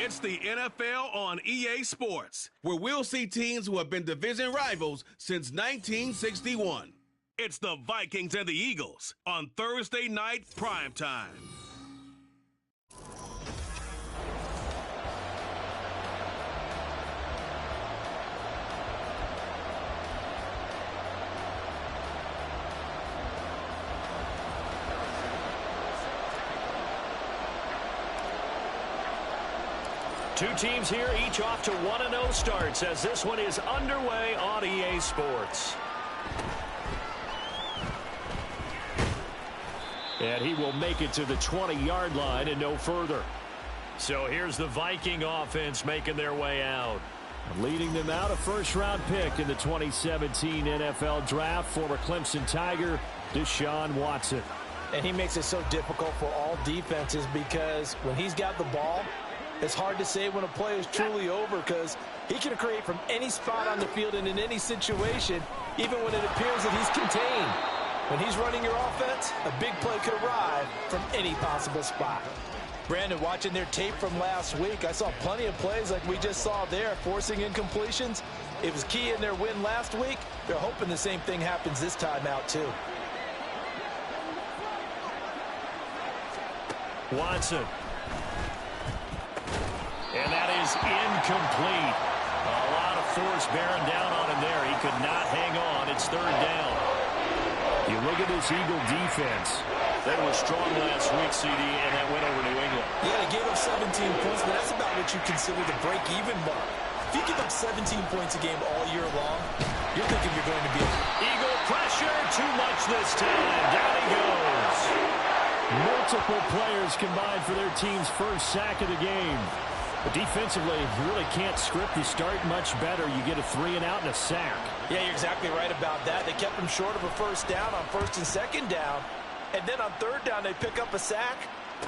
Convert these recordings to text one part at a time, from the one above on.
It's the NFL on EA Sports, where we'll see teams who have been division rivals since 1961. It's the Vikings and the Eagles on Thursday night primetime. Two teams here, each off to 1-0 starts as this one is underway on EA Sports. And he will make it to the 20-yard line and no further. So here's the Viking offense making their way out. Leading them out, a first-round pick in the 2017 NFL Draft, former Clemson Tiger, Deshaun Watson. And he makes it so difficult for all defenses because when he's got the ball, it's hard to say when a play is truly over because he can create from any spot on the field and in any situation, even when it appears that he's contained. When he's running your offense, a big play could arrive from any possible spot. Brandon, watching their tape from last week, I saw plenty of plays like we just saw there, forcing incompletions. It was key in their win last week. They're hoping the same thing happens this time out, too. Watson. And that is incomplete. A lot of force bearing down on him there. He could not hang on. It's third down. You look at this Eagle defense. They were strong last week, CD, and that went over New England. Yeah, they gave up 17 points, but that's about what you consider the break-even mark. If you give up 17 points a game all year long, you're thinking you're going to be... Eagle pressure, too much this time. Down he goes. Multiple players combined for their team's first sack of the game. But defensively, you really can't script the start much better. You get a 3-and-out and a sack. Yeah, you're exactly right about that. They kept him short of a first down on first and second down. And then on third down, they pick up a sack.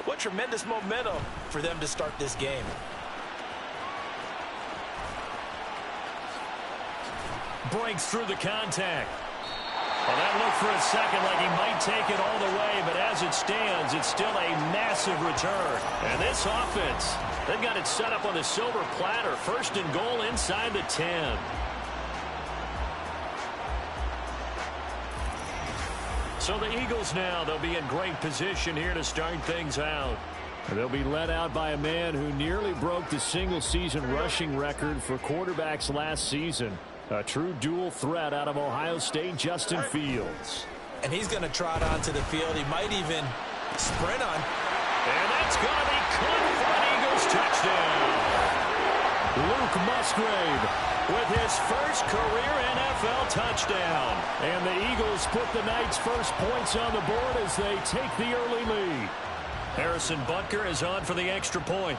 What tremendous momentum for them to start this game. Breaks through the contact. Well, that looked for a second like he might take it all the way, but as it stands, it's still a massive return. And this offense, they've got it set up on the silver platter. First and goal inside the 10. So the Eagles now, they'll be in great position here to start things out. They'll be led out by a man who nearly broke the single-season rushing record for quarterbacks last season. A true dual threat out of Ohio State, Justin Fields. And he's going to trot onto the field. He might even sprint on. And that's going to be caught for an Eagles touchdown. Luke Musgrave with his first career NFL touchdown. And the Eagles put the night's first points on the board as they take the early lead. Harrison Butker is on for the extra point.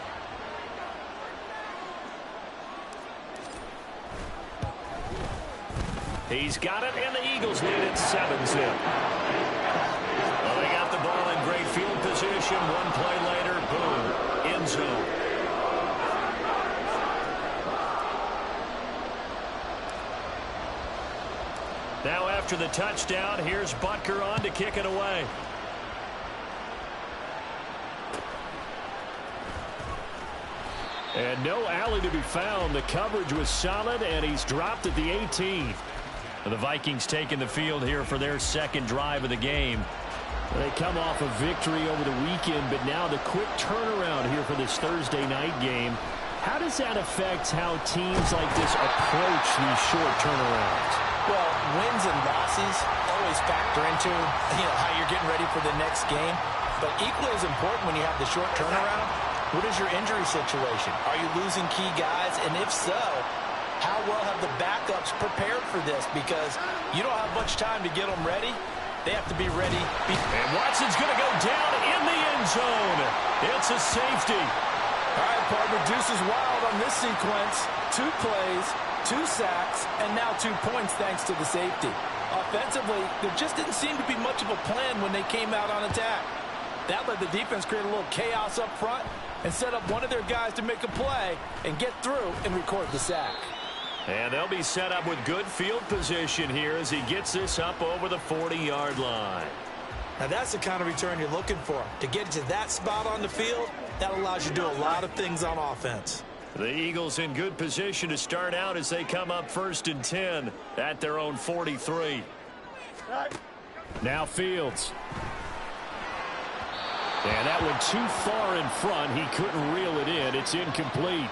He's got it, and the Eagles lead it 7-zip. Well, they got the ball in great field position. One play later, boom, end zone. Now after the touchdown, here's Butker on to kick it away. And no alley to be found. The coverage was solid, and he's dropped at the 18. The Vikings taking the field here for their second drive of the game. They come off a victory over the weekend, but now the quick turnaround here for this Thursday night game. How does that affect how teams like this approach these short turnarounds? Well, wins and losses always factor into how you're getting ready for the next game. But equally as important when you have the short turnaround, what is your injury situation? Are you losing key guys? And if so, how well have the backups prepared for this? Because you don't have much time to get them ready. They have to be ready. And Watson's going to go down in the end zone. It's a safety. All right, partner, deuce is wild on this sequence. 2 plays, 2 sacks, and now 2 points thanks to the safety. Offensively, there just didn't seem to be much of a plan when they came out on attack. That let the defense create a little chaos up front and set up one of their guys to make a play and get through and record the sack. And they'll be set up with good field position here as he gets this up over the 40-yard line. Now that's the kind of return you're looking for. To get to that spot on the field, that allows you to do a lot of things on offense. The Eagles in good position to start out as they come up 1st and 10 at their own 43. Now Fields. And that went too far in front. He couldn't reel it in. It's incomplete.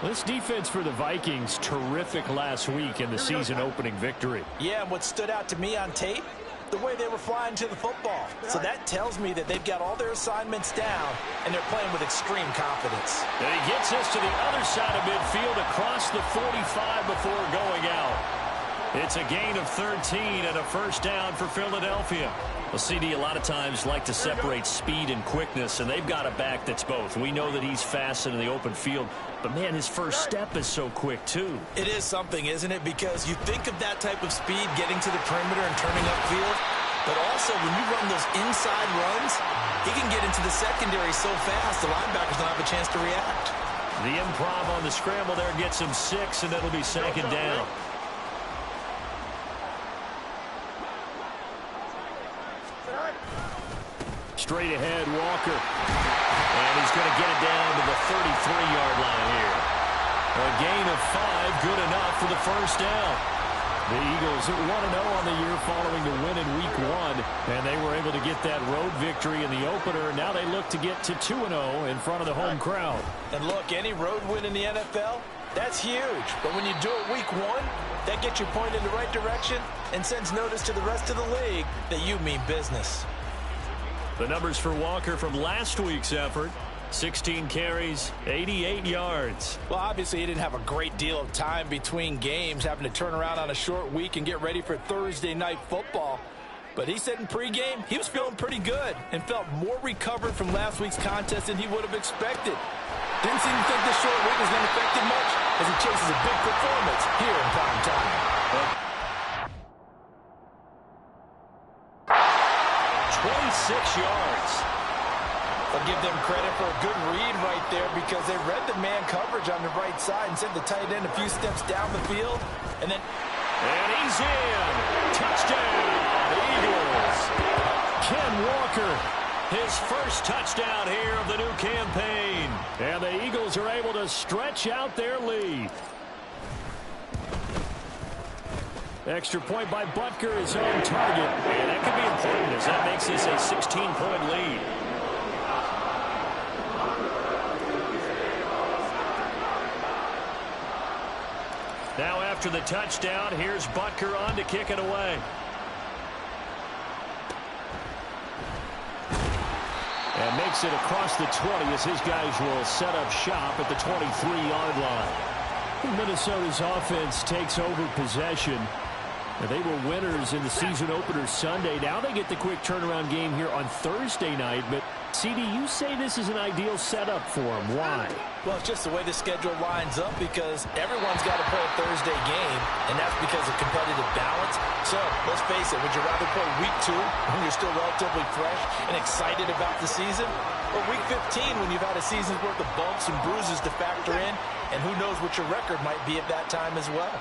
This defense for the Vikings, terrific last week in the season-opening victory. Yeah, and what stood out to me on tape, the way they were flying to the football. So that tells me that they've got all their assignments down, and they're playing with extreme confidence. And he gets us to the other side of midfield across the 45 before going out. It's a gain of 13 and a first down for Philadelphia. Well, CD, a lot of times like to separate speed and quickness, and they've got a back that's both. We know that he's fast in the open field, but, man, his first step is so quick, too. It is something, isn't it? Because you think of that type of speed getting to the perimeter and turning upfield, but also when you run those inside runs, he can get into the secondary so fast the linebackers don't have a chance to react. The improv on the scramble there gets him 6, and it'll be 2nd down. Straight ahead, Walker. And he's going to get it down to the 33-yard line here. A gain of 5, good enough for the first down. The Eagles 1-0 on the year following the win in Week 1. And they were able to get that road victory in the opener. And now they look to get to 2-0 in front of the home crowd. And look, any road win in the NFL, that's huge. But when you do it Week 1, that gets you pointed in the right direction and sends notice to the rest of the league that you mean business. The numbers for Walker from last week's effort, 16 carries, 88 yards. Well, obviously he didn't have a great deal of time between games, having to turn around on a short week and get ready for Thursday night football. But he said in pregame he was feeling pretty good and felt more recovered from last week's contest than he would have expected. Didn't seem to think this short week was going to affect him much as he chases a big performance here in prime time. 26 yards. I'll give them credit for a good read right there because they read the man coverage on the right side and sent the tight end a few steps down the field. And he's in. Touchdown, Eagles. Ken Walker, his first touchdown here of the new campaign. And the Eagles are able to stretch out their lead. Extra point by Butker is on target. And that could be important as that makes this a 16-point lead. Now after the touchdown, here's Butker on to kick it away. And makes it across the 20 as his guys will set up shop at the 23-yard line. Minnesota's offense takes over possession. They were winners in the season opener Sunday. Now they get the quick turnaround game here on Thursday night. But, CD, you say this is an ideal setup for them. Why? Well, it's just the way the schedule lines up because everyone's got to play a Thursday game, and that's because of competitive balance. So, let's face it, would you rather play Week 2 when you're still relatively fresh and excited about the season, or Week 15 when you've had a season's worth of bumps and bruises to factor in, and who knows what your record might be at that time as well?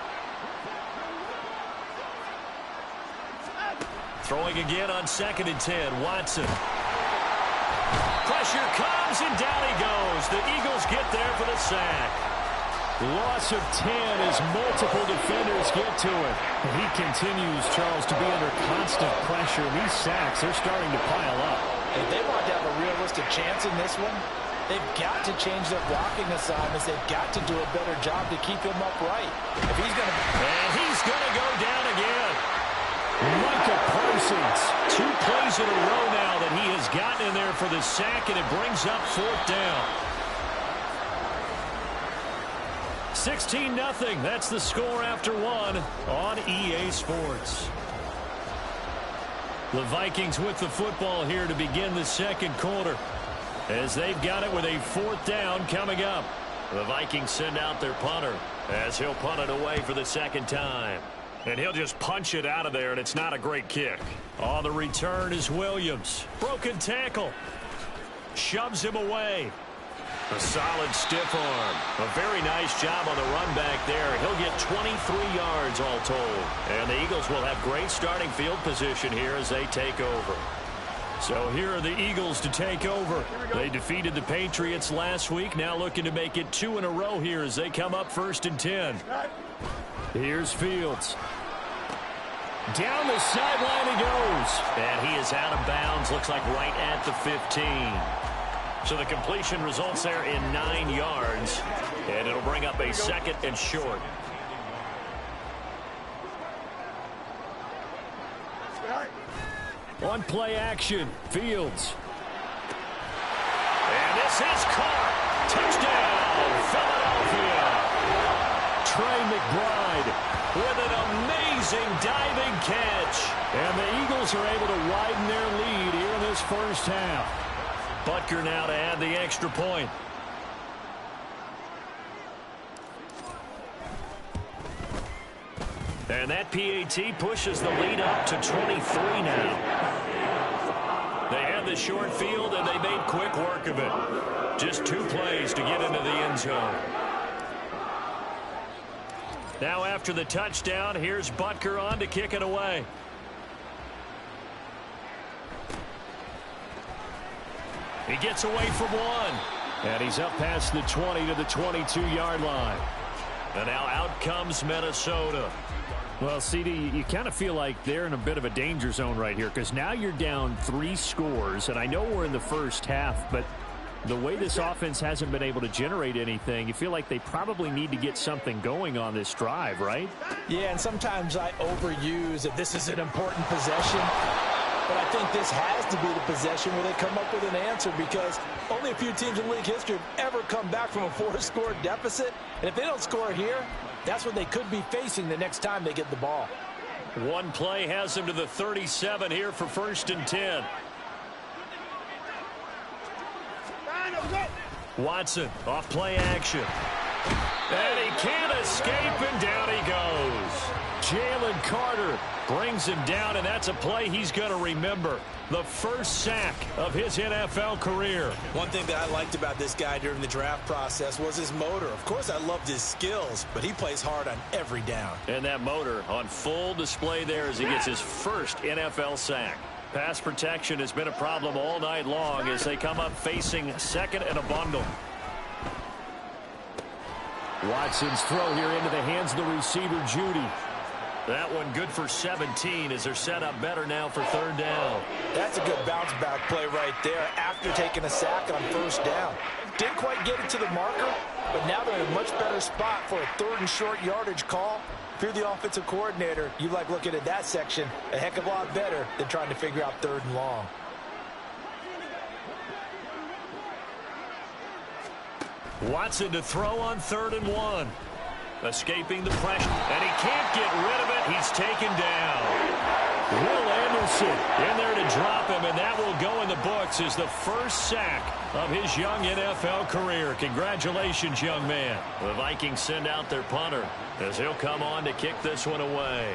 Throwing again on 2nd and 10, Watson. Pressure comes, and down he goes. The Eagles get there for the sack. Loss of 10 as multiple defenders get to it. And he continues, Charles, to be under constant pressure. And these sacks, they're starting to pile up. If they want to have a realistic chance in this one, they've got to change their blocking assignments. They've got to do a better job to keep him upright. If he's going to... And he's going to go down again. Micah Parsons, 2 plays in a row now that he has gotten in there for the sack, and it brings up 4th down. 16-0. That's the score after 1 on EA Sports. The Vikings with the football here to begin the second quarter as they've got it with a 4th down coming up. The Vikings send out their punter as he'll punt it away for the second time. And he'll just punch it out of there, and it's not a great kick. On the return is Williams. Broken tackle. Shoves him away. A solid stiff arm. A very nice job on the run back there. He'll get 23 yards all told. And the Eagles will have great starting field position here as they take over. So here are the Eagles to take over. They defeated the Patriots last week, now looking to make it 2 in a row here as they come up 1st and 10. Here's Fields. Down the sideline he goes. And he is out of bounds, looks like right at the 15. So the completion results there in 9 yards, and it'll bring up a 2nd and short. On play action, Fields. And this is caught. Touchdown, Philadelphia. Trey McBride with an amazing diving catch. And the Eagles are able to widen their lead here in this first half. Butker now to add the extra point. And that PAT pushes the lead up to 23 now. They had the short field, and they made quick work of it. Just 2 plays to get into the end zone. Now after the touchdown, here's Butker on to kick it away. He gets away from one. And he's up past the 20 to the 22-yard line. And now out comes Minnesota. Well, CD, you kind of feel like they're in a bit of a danger zone right here because now you're down 3 scores, and I know we're in the first half, but the way this offense hasn't been able to generate anything, you feel like they probably need to get something going on this drive, right? Yeah, and sometimes I overuse that this is an important possession, but I think this has to be the possession where they come up with an answer because only a few teams in league history have ever come back from a 4-score deficit, and if they don't score here, that's what they could be facing the next time they get the ball. One play has them to the 37 here for 1st and 10. Watson off play action. And he can't escape, and down he goes. Jalen Carter brings him down, and that's a play he's going to remember. The first sack of his NFL career. One thing that I liked about this guy during the draft process was his motor. Of course, I loved his skills, but he plays hard on every down. And that motor on full display there as he gets his first NFL sack. Pass protection has been a problem all night long as they come up facing 2nd and a bundle. Watson's throw here into the hands of the receiver, Judy. That one good for 17 as they're set up better now for 3rd down. That's a good bounce-back play right there after taking a sack on 1st down. Didn't quite get it to the marker, but now they're in a much better spot for a 3rd and short yardage call. If you're the offensive coordinator, you like looking at that section a heck of a lot better than trying to figure out 3rd and long. Watson to throw on 3rd and 1. Escaping the pressure, and he can't get rid of it. He's taken down. Will Anderson in there to drop him, and that will go in the books as the first sack of his young NFL career. Congratulations, young man. The Vikings send out their punter as he'll come on to kick this one away.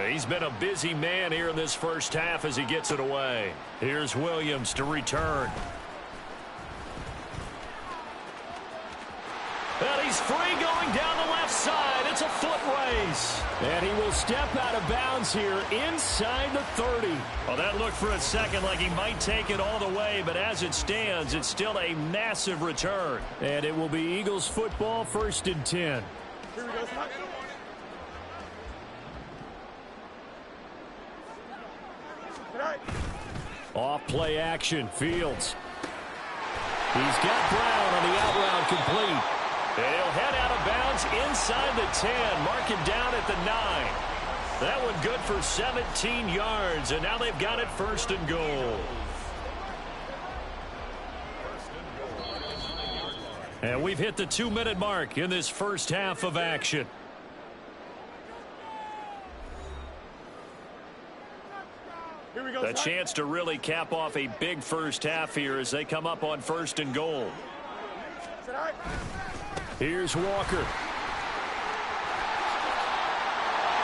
He's been a busy man here in this first half as he gets it away. Here's Williams to return. And he's free going down the left side. It's a foot race. And he will step out of bounds here inside the 30. Well, that looked for a second like he might take it all the way, but as it stands, it's still a massive return. And it will be Eagles football, 1st and 10. Here we go. Off play action, Fields. He's got Brown on the out route complete. And he'll head out of bounds inside the 10. Mark him down at the 9. That one good for 17 yards. And now they've got it 1st and goal. And we've hit the 2-minute mark in this first half of action. A chance to really cap off a big first half here as they come up on 1st and goal. Here's Walker.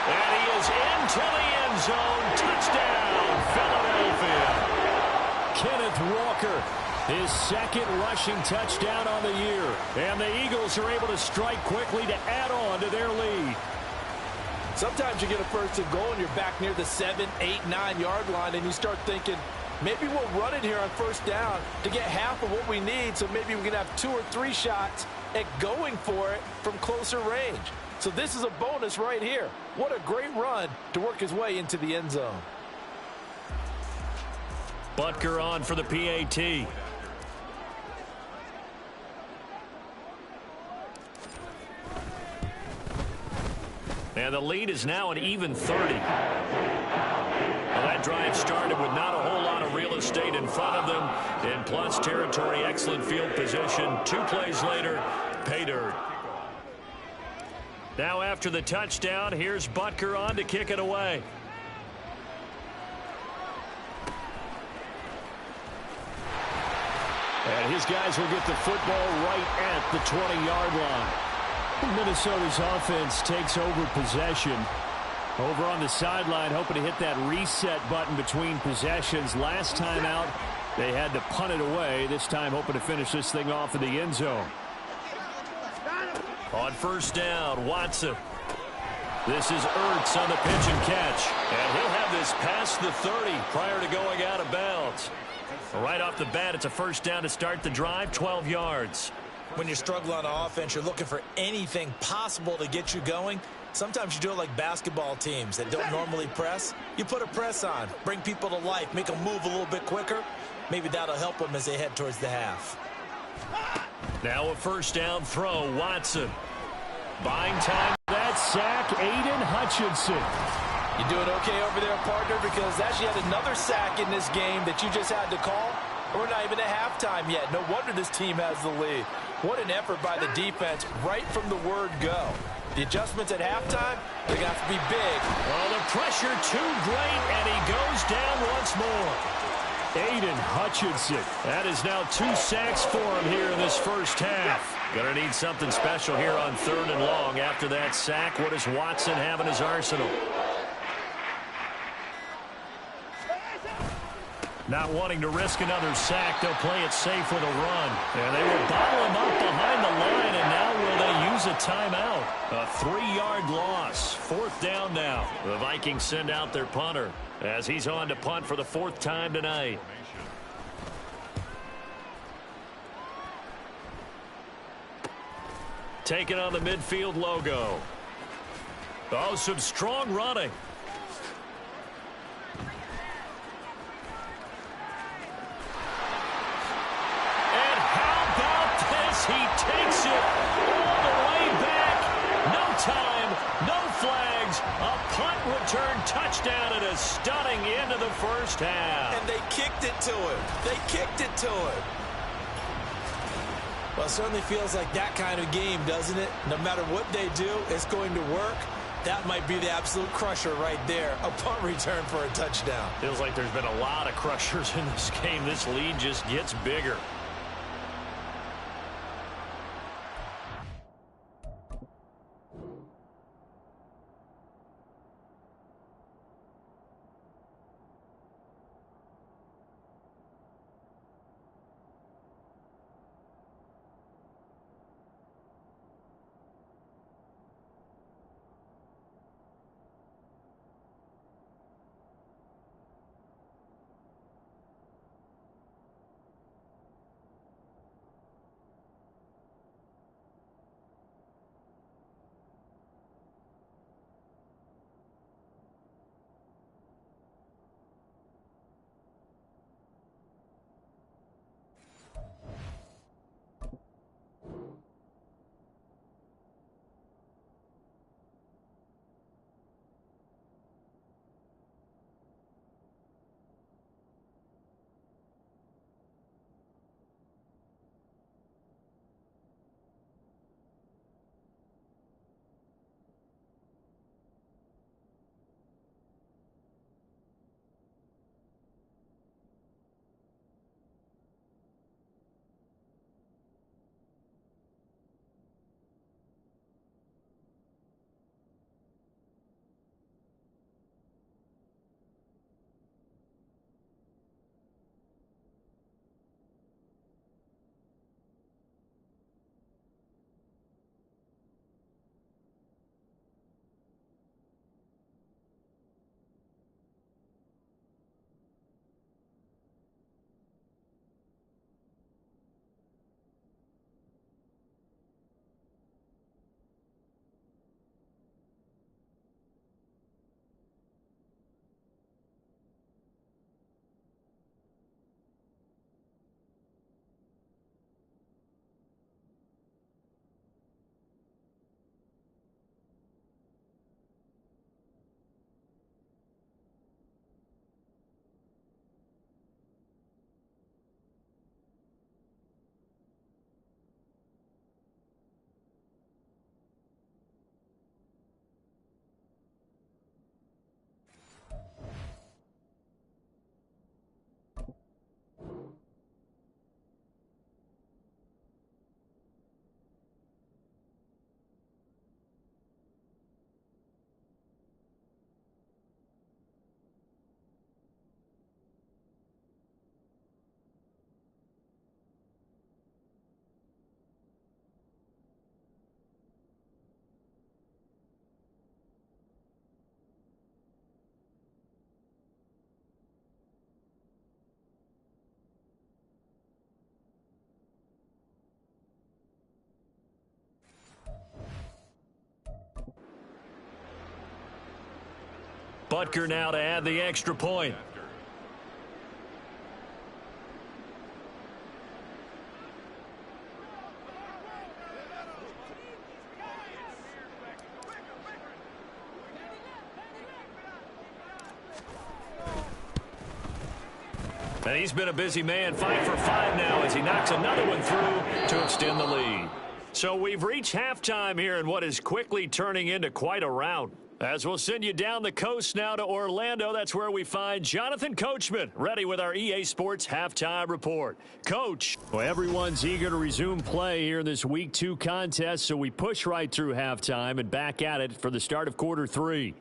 And he is into the end zone. Touchdown, Philadelphia. Kenneth Walker, his 2nd rushing touchdown on the year. And the Eagles are able to strike quickly to add on to their lead. Sometimes you get a first and goal and you're back near the 7, 8, 9-yard line, and you start thinking, maybe we'll run it here on first down to get half of what we need, so maybe we can have 2 or 3 shots at going for it from closer range. So this is a bonus right here. What a great run to work his way into the end zone. Butker on for the PAT. And the lead is now an even 30. Well, that drive started with not a whole lot of real estate in front of them. In plus territory, excellent field position. 2 plays later, pay dirt. Now after the touchdown, here's Butker on to kick it away. And his guys will get the football right at the 20-yard line. Minnesota's offense takes over possession. Over on the sideline, hoping to hit that reset button between possessions. Last time out, they had to punt it away. This time, hoping to finish this thing off in the end zone. On first down, Watson. This is Ertz on the pitch and catch. And he'll have this past the 30 prior to going out of bounds. Right off the bat, it's a first down to start the drive, 12 yards. When you struggle on offense, you're looking for anything possible to get you going. Sometimes you do it like basketball teams that don't normally press. You put a press on, bring people to life, make them move a little bit quicker. Maybe that'll help them as they head towards the half. Now a first down throw, Watson. Buying time. That sack, Aiden Hutchinson. You doing okay over there, partner? Because that's yet another sack in this game that you just had to call. We're not even at halftime yet. No wonder this team has the lead. What an effort by the defense right from the word go. The adjustments at halftime, they're going to have to be big. Well, the pressure too great, and he goes down once more. Aiden Hutchinson. That is now 2 sacks for him here in this first half. Going to need something special here on 3rd and long. After that sack, what does Watson have in his arsenal? Not wanting to risk another sack, they'll play it safe with a run. And they will bottle him up behind the line, and now will they use a timeout? A 3-yard loss. 4th down now. The Vikings send out their punter as he's on to punt for the 4th time tonight. Taking on the midfield logo. Oh, some strong running. He takes it all the way back. No time, no flags. A punt return touchdown and a stunning end of the first half. And they kicked it to him. They kicked it to him. Well, it certainly feels like that kind of game, doesn't it? No matter what they do, it's going to work. That might be the absolute crusher right there. A punt return for a touchdown. Feels like there's been a lot of crushers in this game. This lead just gets bigger. Butker now to add the extra point. And he's been a busy man, 5 for 5 now as he knocks another one through to extend the lead. So we've reached halftime here in what is quickly turning into quite a rout. As we'll send you down the coast now to Orlando, that's where we find Jonathan Coachman, ready with our EA Sports Halftime Report. Coach. Well, everyone's eager to resume play here in this Week 2 contest, so we push right through halftime and back at it for the start of quarter 3.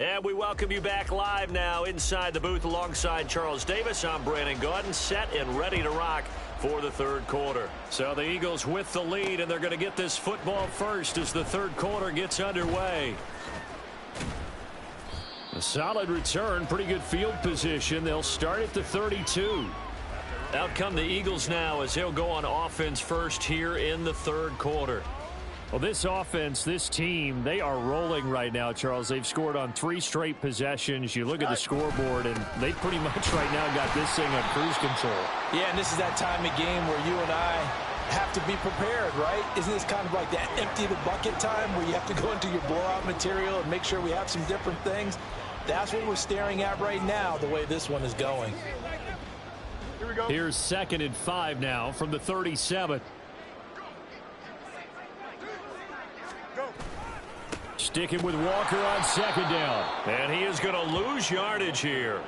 And we welcome you back live now inside the booth alongside Charles Davis. I'm Brandon Gaudin, set and ready to rock for the third quarter. So the Eagles with the lead, and they're going to get this football first as the third quarter gets underway. A solid return, pretty good field position. They'll start at the 32. Out come the Eagles now as they'll go on offense first here in the third quarter. Well, this offense, this team, they are rolling right now, Charles. They've scored on 3 straight possessions. You look at the scoreboard, and they pretty much right now got this thing on cruise control. Yeah, and this is that time of game where you and I have to be prepared, right? Isn't this kind of like that empty the bucket time where you have to go into your blowout material and make sure we have some different things? That's what we're staring at right now, the way this one is going. Here we go. Here's 2nd and 5 now from the 37. Sticking with Walker on 2nd down. And he is going to lose yardage here.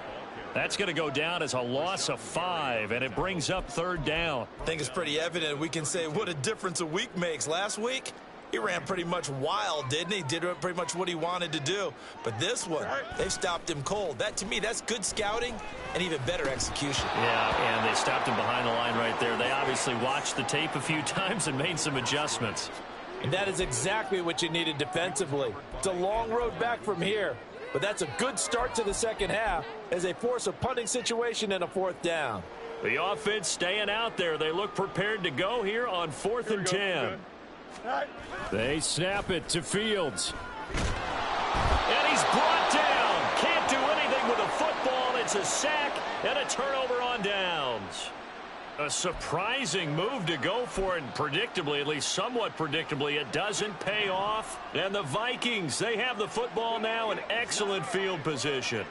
That's going to go down as a loss of 5, and it brings up 3rd down. I think it's pretty evident we can say what a difference a week makes. Last week, he ran pretty much wild, didn't he? Did pretty much what he wanted to do. But this one, they've stopped him cold. That, to me, that's good scouting and even better execution. Yeah, and they stopped him behind the line right there. They obviously watched the tape a few times and made some adjustments. And that is exactly what you needed defensively. It's a long road back from here, but that's a good start to the second half as they force a punting situation and a 4th down. The offense staying out there. They look prepared to go here on 4th and 10. They snap it to Fields. And he's brought down. Can't do anything with a football. It's a sack and a turnover on downs. A surprising move to go for it, and predictably, at least somewhat predictably, it doesn't pay off. And the Vikings, they have the football now in excellent field position.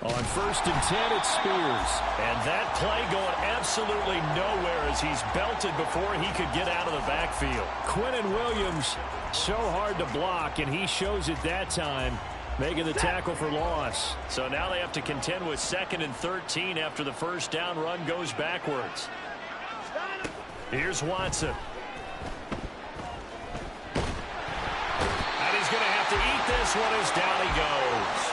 On 1st and 10, it's Spears. And that play going absolutely nowhere as he's belted before he could get out of the backfield. Quinnen Williams, so hard to block, and he shows it that time, making the tackle for loss. So now they have to contend with 2nd and 13 after the first down run goes backwards. Here's Watson. And he's going to have to eat this one as down he goes.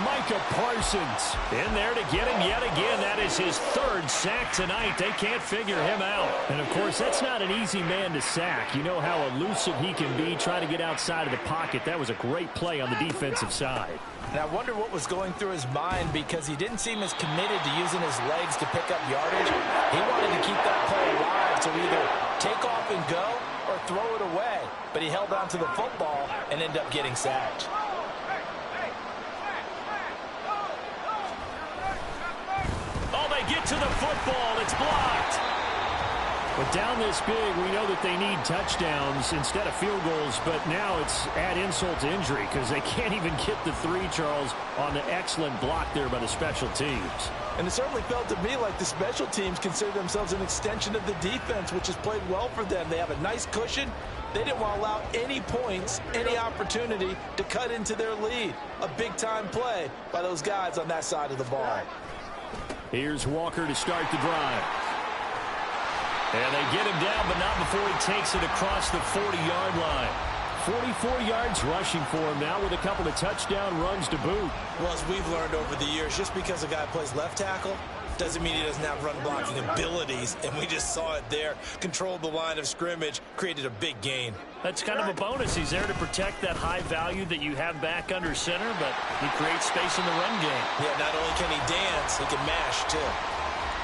Micah Parsons in there to get him yet again. That is his 3rd sack tonight. They can't figure him out. And, of course, that's not an easy man to sack. You know how elusive he can be trying to get outside of the pocket. That was a great play on the defensive side. And I wonder what was going through his mind because he didn't seem as committed to using his legs to pick up yardage. He wanted to keep that play alive to either take off and go or throw it away. But he held on to the football and ended up getting sacked. Get to the football. It's blocked. But down this big, we know that they need touchdowns instead of field goals, but now it's add insult to injury because they can't even get the 3, Charles, on the excellent block there by the special teams. And it certainly felt to me like the special teams consider themselves an extension of the defense, which has played well for them. They have a nice cushion. They didn't want to allow any points, any opportunity to cut into their lead. A big-time play by those guys on that side of the ball. Here's Walker to start the drive. And they get him down, but not before he takes it across the 40-yard line. 44 yards rushing for him now with a couple of touchdown runs to boot. Well, as we've learned over the years, just because a guy plays left tackle doesn't mean he doesn't have run blocking abilities, and we just saw it there. Controlled the line of scrimmage, created a big gain. That's kind of a bonus. He's there to protect that high value that you have back under center, but he creates space in the run game. Yeah, not only can he dance, he can mash, too.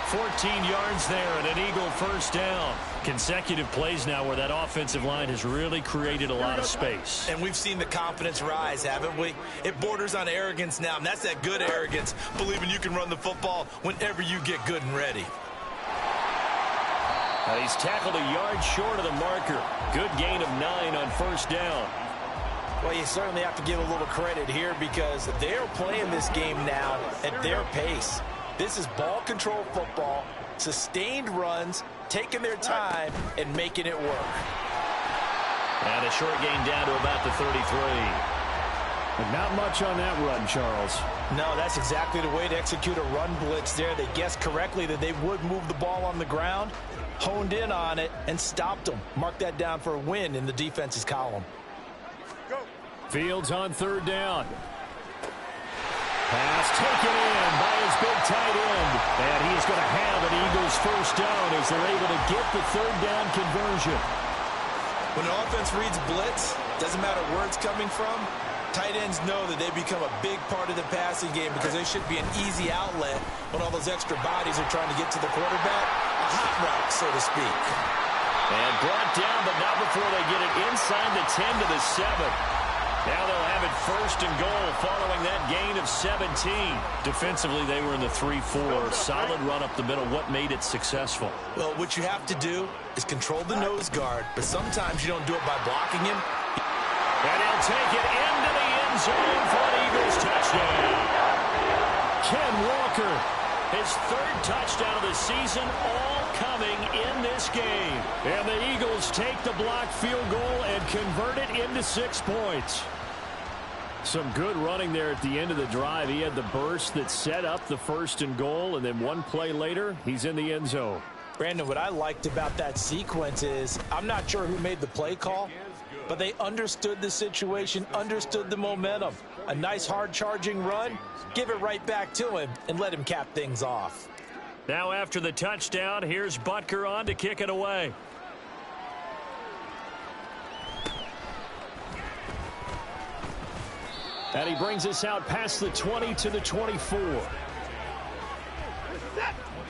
14 yards there and an Eagle first down. Consecutive plays now where that offensive line has really created a lot of space. And we've seen the confidence rise, haven't we? It borders on arrogance now, and that's that good arrogance, believing you can run the football whenever you get good and ready. He's tackled a yard short of the marker. Good gain of 9 on first down. Well, you certainly have to give a little credit here because they're playing this game now at their pace. This is ball control football, sustained runs, taking their time and making it work. And a short gain down to about the 33. But not much on that run, Charles. No, that's exactly the way to execute a run blitz there. They guessed correctly that they would move the ball on the ground, honed in on it, and stopped them. Mark that down for a win in the defense's column. Fields on third down. Pass taken in by his big tight end. And he is going to have an Eagles first down as they're able to get the third down conversion. When an offense reads blitz, doesn't matter where it's coming from, tight ends know that they become a big part of the passing game because they should be an easy outlet when all those extra bodies are trying to get to the quarterback. A hot route, so to speak. And brought down, but not before they get it inside the 10 to the 7. Now they'll have it first and goal following that gain of 17. Defensively, they were in the 3-4. Solid run up the middle. What made it successful? Well, what you have to do is control the nose guard, but sometimes you don't do it by blocking him. And he'll take it into the end zone for an Eagles touchdown. Ken Walker, his third touchdown of the season, all coming in this game. And the Eagles take the blocked field goal and convert it into 6 points. Some good running there at the end of the drive. He had the burst that set up the first and goal, and then one play later, he's in the end zone. Brandon, what I liked about that sequence is I'm not sure who made the play call, but they understood the situation, understood the momentum. A nice hard-charging run, give it right back to him, and let him cap things off. Now after the touchdown, here's Butker on to kick it away. And he brings us out past the 20 to the 24.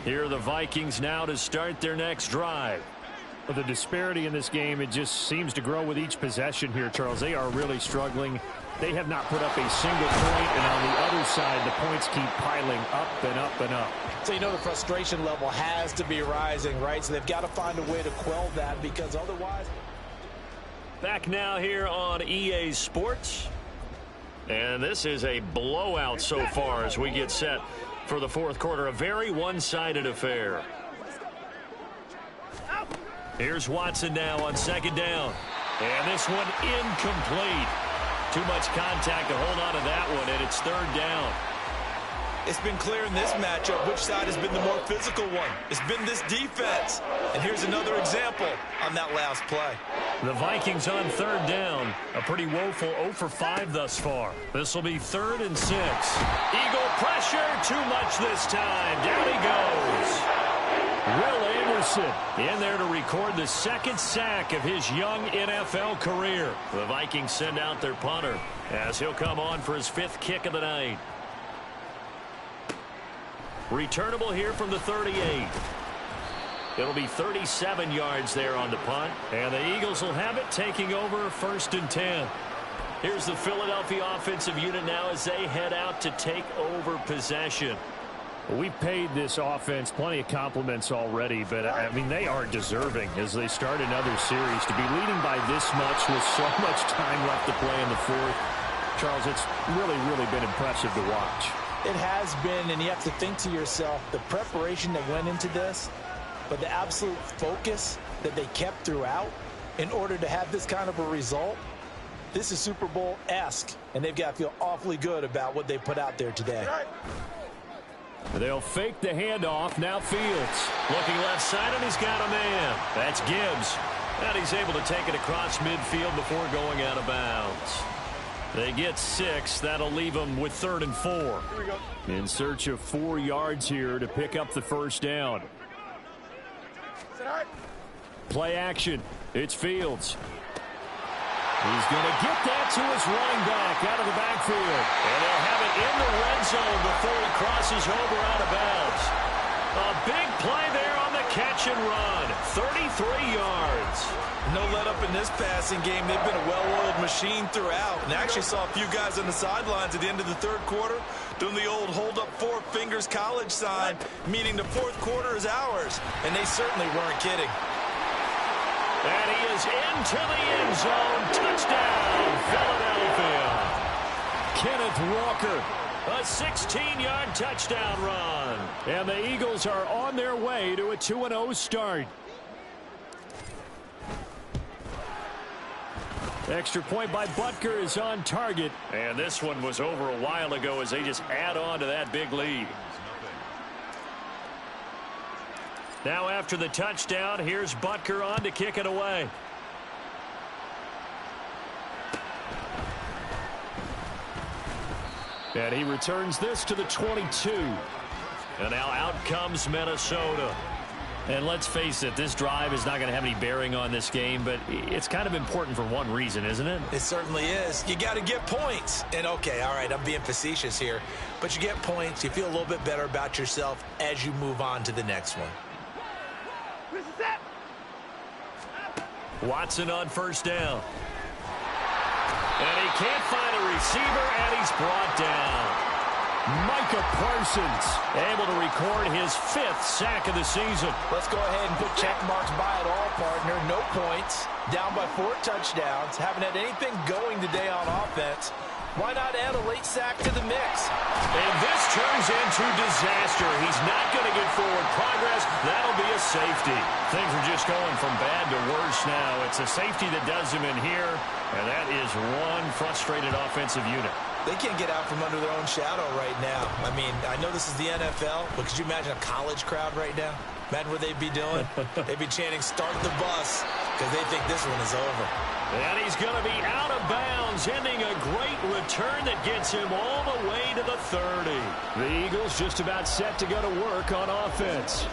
Here are the Vikings now to start their next drive. Well, the disparity in this game, it just seems to grow with each possession here, Charles. They are really struggling. They have not put up a single point, and on the other side, the points keep piling up and up and up. So you know the frustration level has to be rising, right? So they've got to find a way to quell that because otherwise... Back now here on EA Sports. And this is a blowout so far as we get set for the fourth quarter. A very one-sided affair. Here's Watson now on second down. And this one incomplete. Too much contact to hold on to that one, and it's third down. It's been clear in this matchup which side has been the more physical one. It's been this defense. And here's another example on that last play. The Vikings on third down. A pretty woeful 0 for 5 thus far. This will be 3rd and 6. Eagle pressure, too much this time. Down he goes. Will Anderson in there to record the 2nd sack of his young NFL career. The Vikings send out their punter as he'll come on for his 5th kick of the night. Returnable here from the 38. It'll be 37 yards there on the punt. And the Eagles will have it, taking over 1st and 10. Here's the Philadelphia offensive unit now as they head out to take over possession. We've paid this offense plenty of compliments already, but, I mean, they are deserving as they start another series. To be leading by this much with so much time left to play in the fourth, Charles, it's really, really been impressive to watch. It has been, and you have to think to yourself, the preparation that went into this, but the absolute focus that they kept throughout in order to have this kind of a result, this is Super Bowl-esque, and they've got to feel awfully good about what they put out there today. They'll fake the handoff. Now Fields. Looking left side, and he's got a man. That's Gibbs. And he's able to take it across midfield before going out of bounds. They get 6. That'll leave them with 3rd and 4. Here we go. In search of 4 yards here to pick up the first down. Play action. It's Fields. He's going to get that to his running back out of the backfield. And they'll have it in the red zone before he crosses over out of bounds. A big play there on the catch and run. 33 yards. No let up in this passing game. They've been a well-oiled machine throughout. And I actually saw a few guys on the sidelines at the end of the third quarter doing the old hold up four fingers college sign, meaning the fourth quarter is ours. And they certainly weren't kidding. And he is into the end zone. Touchdown, Philadelphia. Kenneth Walker, a 16-yard touchdown run. And the Eagles are on their way to a 2-0 start. Extra point by Butker is on target. And this one was over a while ago as they just add on to that big lead. Now after the touchdown, here's Butker on to kick it away. And he returns this to the 22. And now out comes Minnesota. And let's face it, this drive is not going to have any bearing on this game, but it's kind of important for one reason, isn't it? It certainly is. You got to get points. And, okay, all right, I'm being facetious here. But you get points. You feel a little bit better about yourself as you move on to the next one. Watson on first down. And he can't find a receiver, and he's brought down. Micah Parsons able to record his 5th sack of the season. Let's go ahead and put check marks by it all, partner. No points. Down by 4 touchdowns. Haven't had anything going today on offense. Why not add a late sack to the mix? And this turns into disaster. He's not going to get forward progress. That'll be a safety. Things are just going from bad to worse now. It's a safety that does him in here, and that is one frustrated offensive unit. They can't get out from under their own shadow right now. I mean, I know this is the NFL, but could you imagine a college crowd right now? Imagine what they'd be doing. They'd be chanting, "Start the bus," because they think this one is over. And he's going to be out of bounds, ending a great return that gets him all the way to the 30. The Eagles just about set to go to work on offense.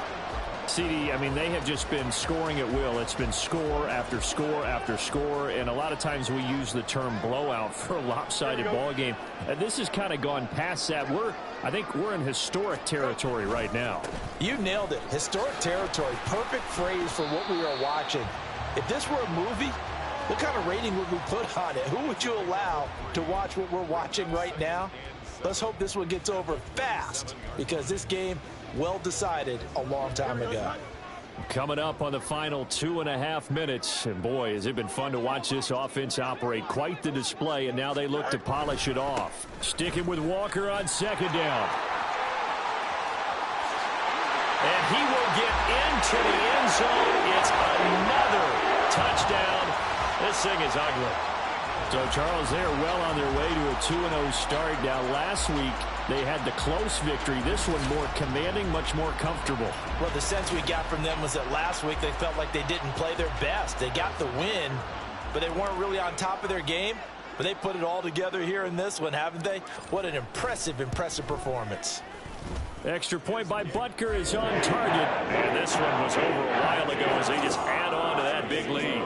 CD, I mean, they have just been scoring at will. It's been score after score after score, and a lot of times we use the term blowout for a lopsided ball game. This has kind of gone past that. I think we're in historic territory right now. You nailed it. Historic territory. Perfect phrase for what we are watching. If this were a movie, what kind of rating would we put on it? Who would you allow to watch what we're watching right now? Let's hope this one gets over fast, because this game, well decided a long time ago. Coming up on the final 2.5 minutes, and boy, has it been fun to watch this offense operate. Quite the display, and now they look to polish it off. Sticking with Walker on second down. And he will get into the end zone. It's another touchdown. This thing is ugly. So, Charles, they are well on their way to a 2-0 start. Now, last week, they had the close victory. This one more commanding, much more comfortable. Well, the sense we got from them was that last week they felt like they didn't play their best. They got the win, but they weren't really on top of their game. But they put it all together here in this one, haven't they? What an impressive, impressive performance. Extra point by Butker is on target. And this one was over a while ago as they just add on to that big lead.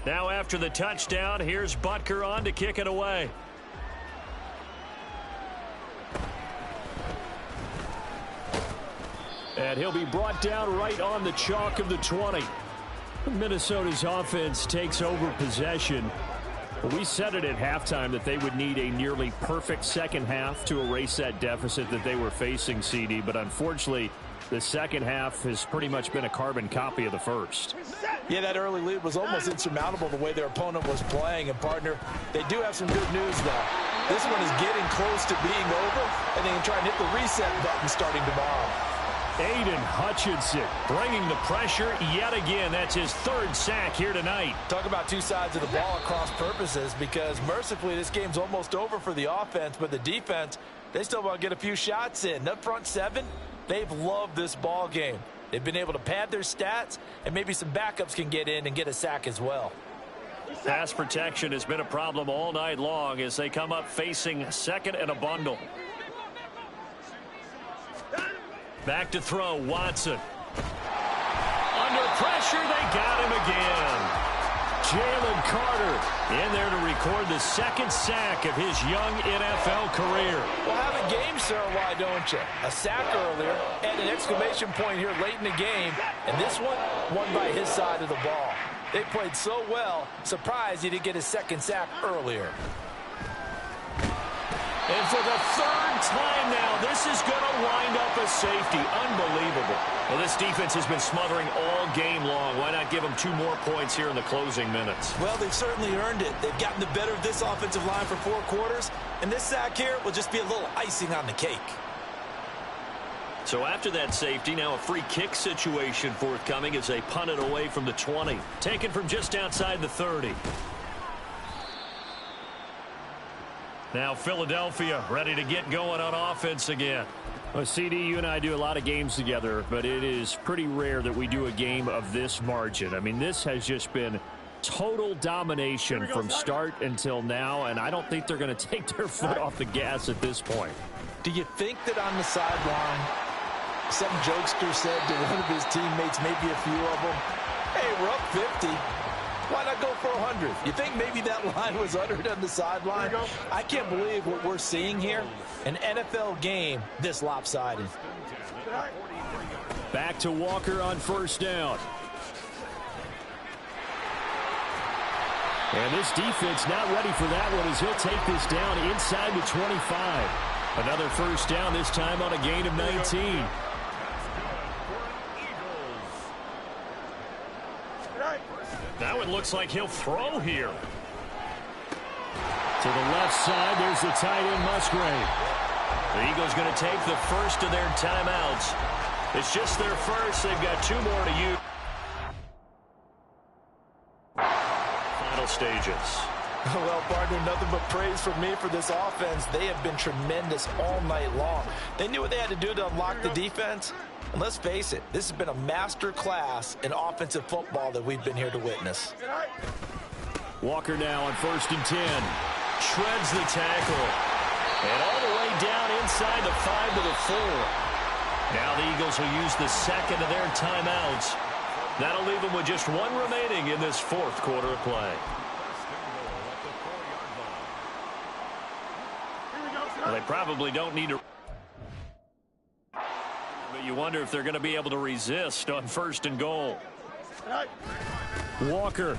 Now after the touchdown, here's Butker on to kick it away. And he'll be brought down right on the chalk of the 20. Minnesota's offense takes over possession. We said it at halftime that they would need a nearly perfect second half to erase that deficit that they were facing, CD. But unfortunately, the second half has pretty much been a carbon copy of the first. Yeah, that early lead was almost insurmountable the way their opponent was playing. And, partner, they do have some good news, though. This one is getting close to being over, and they can try and hit the reset button starting tomorrow. Aiden Hutchinson bringing the pressure yet again. That's his 3rd sack here tonight. Talk about two sides of the ball at cross purposes, because mercifully this game's almost over for the offense, but the defense, they still want to get a few shots in. That front 7, they've loved this ball game. They've been able to pad their stats, and maybe some backups can get in and get a sack as well. Pass protection has been a problem all night long as they come up facing second and a bundle. Back to throw, Watson. Under pressure, they got him again. Jalen Carter in there to record the second sack of his young NFL career. Well, have a game, sir, why don't you? A sack earlier and an exclamation point here late in the game. And this one won by his side of the ball. They played so well, surprised he didn't get his second sack earlier. And for the third time now, this is going to wind up a safety. Unbelievable. Well, this defense has been smothering all game long. Why not give them 2 more points here in the closing minutes? Well, they've certainly earned it. They've gotten the better of this offensive line for 4 quarters. And this sack here will just be a little icing on the cake. So after that safety, now a free kick situation forthcoming as they punt it away from the 20. Taken from just outside the 30. Now Philadelphia ready to get going on offense again. Well, CD, you and I do a lot of games together, but it is pretty rare that we do a game of this margin. I mean, this has just been total domination from start until now, and I don't think they're going to take their foot off the gas at this point. Do you think that on the sideline, some jokester said to one of his teammates, maybe a few of them, hey, we're up 50. Why not go for 100? You think maybe that line was uttered on the sideline? I can't believe what we're seeing here. An NFL game this lopsided. Back to Walker on first down. And this defense not ready for that one as he'll take this down inside the 25. Another first down, this time on a gain of 19. Now it looks like he'll throw here. To the left side, there's the tight end Musgrave. The Eagles going to take the first of their timeouts. It's just their first. They've got 2 more to use. Final stages. Well, partner, nothing but praise from me for this offense. They have been tremendous all night long. They knew what they had to do to unlock the defense. And let's face it, this has been a master class in offensive football that we've been here to witness. Walker now on 1st and 10. Shreds the tackle. And all the way down inside the 5 to the 4. Now the Eagles will use the second of their timeouts. That'll leave them with just 1 remaining in this 4th quarter of play. Well, they probably don't need to. But you wonder if they're going to be able to resist on 1st and goal. Walker.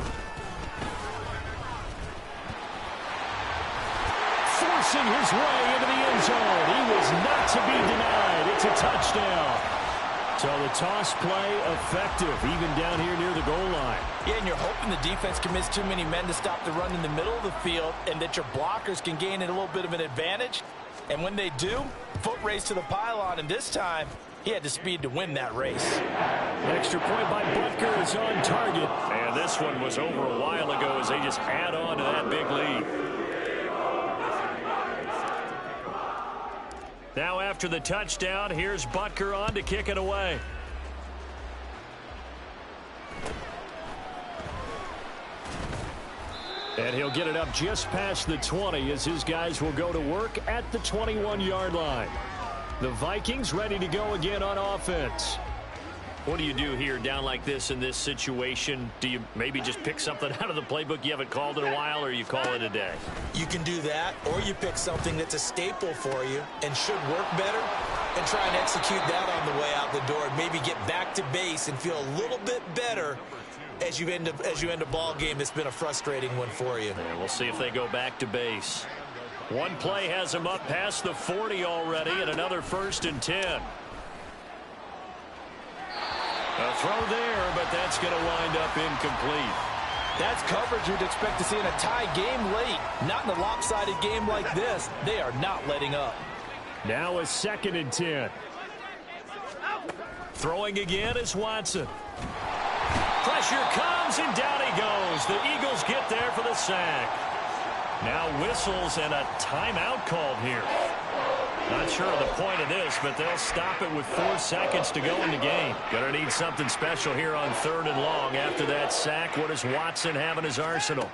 Forcing his way into the end zone. He was not to be denied. It's a touchdown. So the toss play effective, even down here near the goal line. Yeah, and you're hoping the defense commits too many men to stop the run in the middle of the field and that your blockers can gain a little bit of an advantage. And when they do, foot race to the pylon, and this time, he had the speed to win that race. Extra point by Butker is on target. And this one was over a while ago as they just add on to that big lead. Now after the touchdown, here's Butker on to kick it away. And he'll get it up just past the 20 as his guys will go to work at the 21-yard line. The Vikings ready to go again on offense. What do you do here down like this in this situation? Do you maybe just pick something out of the playbook you haven't called in a while, or you call it a day? You can do that, or you pick something that's a staple for you and should work better and try and execute that on the way out the door and maybe get back to base and feel a little bit better as you end a ball game that's been a frustrating one for you. And we'll see if they go back to base. One play has them up past the 40 already, and another 1st and 10. A throw there, but that's going to wind up incomplete. That's coverage you'd expect to see in a tie game late. Not in a lopsided game like this. They are not letting up. Now a 2nd and 10. Throwing again is Watson. Pressure comes, and down he goes. The Eagles get there for the sack. Now whistles and a timeout called here. Not sure of the point of this, but they'll stop it with 4 seconds to go in the game. Gonna need something special here on 3rd and long. After that sack, what does Watson have in his arsenal?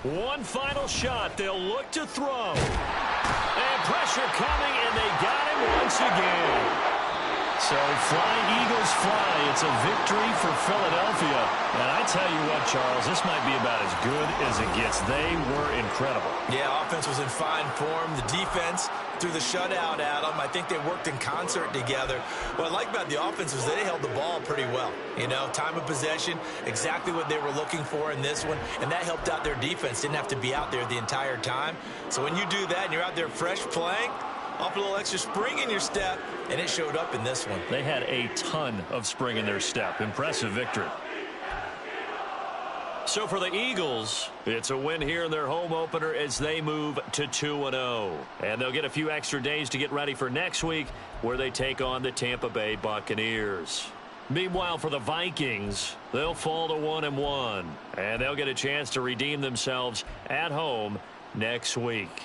One final shot. They'll look to throw. And pressure coming, and they got him once again. So fly, Eagles, fly. It's a victory for Philadelphia. And I tell you what, Charles, this might be about as good as it gets. They were incredible. Yeah, offense was in fine form. The defense threw the shutout at them. I think they worked in concert together. What I like about the offense was they held the ball pretty well. You know, time of possession, exactly what they were looking for in this one, and that helped out their defense. Didn't have to be out there the entire time. So when you do that and you're out there fresh playing, off a little extra spring in your step, and it showed up in this one. They had a ton of spring in their step. Impressive victory. So for the Eagles, it's a win here in their home opener as they move to 2-0. And they'll get a few extra days to get ready for next week, where they take on the Tampa Bay Buccaneers. Meanwhile, for the Vikings, they'll fall to 1-1. And they'll get a chance to redeem themselves at home next week.